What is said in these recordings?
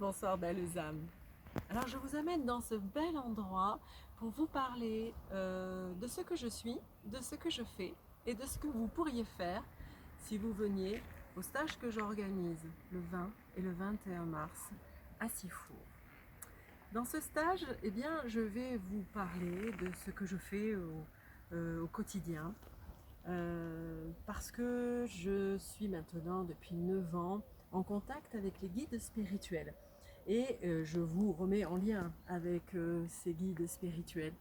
Bonsoir belles âmes. Alors je vous amène dans ce bel endroit pour vous parler de ce que je suis, de ce que je fais et de ce que vous pourriez faire si vous veniez au stage que j'organise le 20 et le 21 mars à Sifour. Dans ce stage, eh bien, je vais vous parler de ce que je fais au quotidien parce que je suis maintenant depuis 9 ans en contact avec les guides spirituels. Et je vous remets en lien avec ces guides spirituels.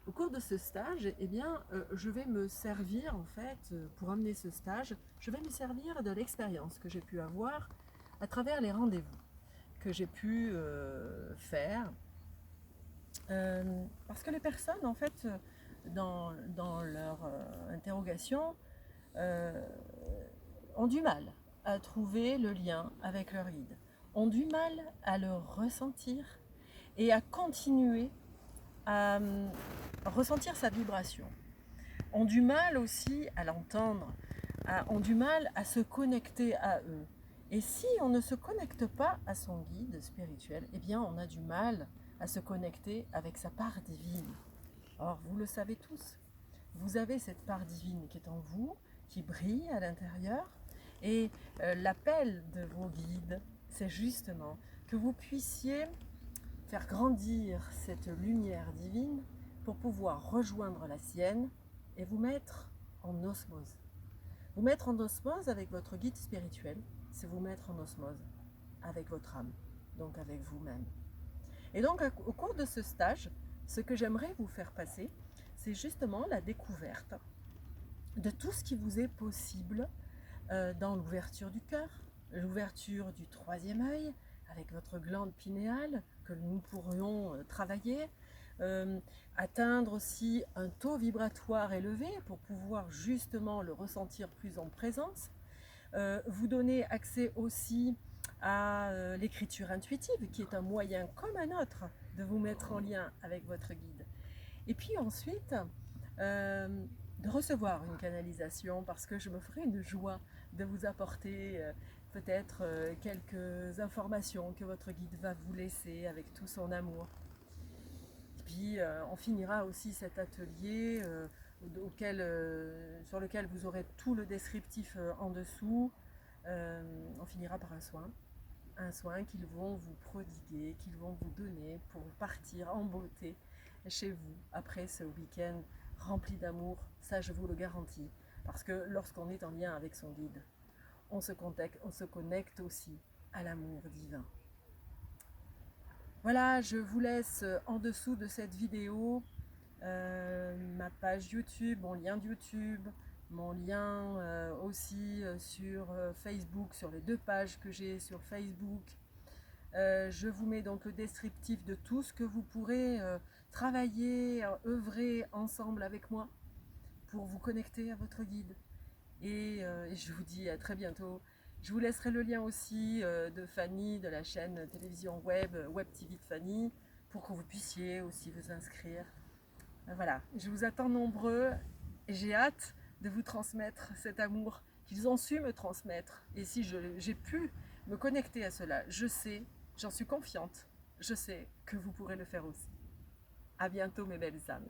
Au cours de ce stage, eh bien, je vais me servir, en fait, pour amener ce stage, je vais me servir de l'expérience que j'ai pu avoir à travers les rendez-vous que j'ai pu faire. Parce que les personnes, en fait, dans leur interrogation, ont du mal à trouver le lien avec leur guide, ont du mal à le ressentir et à continuer à ressentir sa vibration, ont du mal aussi à l'entendre, ont du mal à se connecter à eux. Et si on ne se connecte pas à son guide spirituel, eh bien on a du mal à se connecter avec sa part divine. Or, vous le savez tous, vous avez cette part divine qui est en vous, qui brille à l'intérieur. Et l'appel de vos guides, c'est justement que vous puissiez faire grandir cette lumière divine pour pouvoir rejoindre la sienne et vous mettre en osmose. Vous mettre en osmose avec votre guide spirituel, c'est vous mettre en osmose avec votre âme, donc avec vous-même. Et donc au cours de ce stage, ce que j'aimerais vous faire passer, c'est justement la découverte de tout ce qui vous est possible dans l'ouverture du cœur, l'ouverture du troisième œil avec votre glande pinéale que nous pourrions travailler, atteindre aussi un taux vibratoire élevé pour pouvoir justement le ressentir plus en présence, vous donner accès aussi à l'écriture intuitive qui est un moyen comme un autre de vous mettre en lien avec votre guide. Et puis ensuite, de recevoir une canalisation parce que je me ferai une joie de vous apporter peut-être quelques informations que votre guide va vous laisser avec tout son amour. Et puis on finira aussi cet atelier sur lequel vous aurez tout le descriptif en dessous. On finira par un soin qu'ils vont vous prodiguer, qu'ils vont vous donner pour partir en beauté chez vous après ce week-end rempli d'amour, ça je vous le garantis, parce que lorsqu'on est en lien avec son guide, on se connecte aussi à l'amour divin. Voilà, je vous laisse en dessous de cette vidéo ma page YouTube, mon lien de YouTube, mon lien aussi sur Facebook, sur les 2 pages que j'ai sur Facebook. Je vous mets donc le descriptif de tout ce que vous pourrez travailler, œuvrer ensemble avec moi pour vous connecter à votre guide. Et je vous dis à très bientôt. Je vous laisserai le lien aussi de Fanny, de la chaîne télévision web TV de Fanny, pour que vous puissiez aussi vous inscrire. Voilà, je vous attends nombreux et j'ai hâte de vous transmettre cet amour qu'ils ont su me transmettre. Et si j'ai pu me connecter à cela, je sais, j'en suis confiante, je sais que vous pourrez le faire aussi. À bientôt mes belles âmes.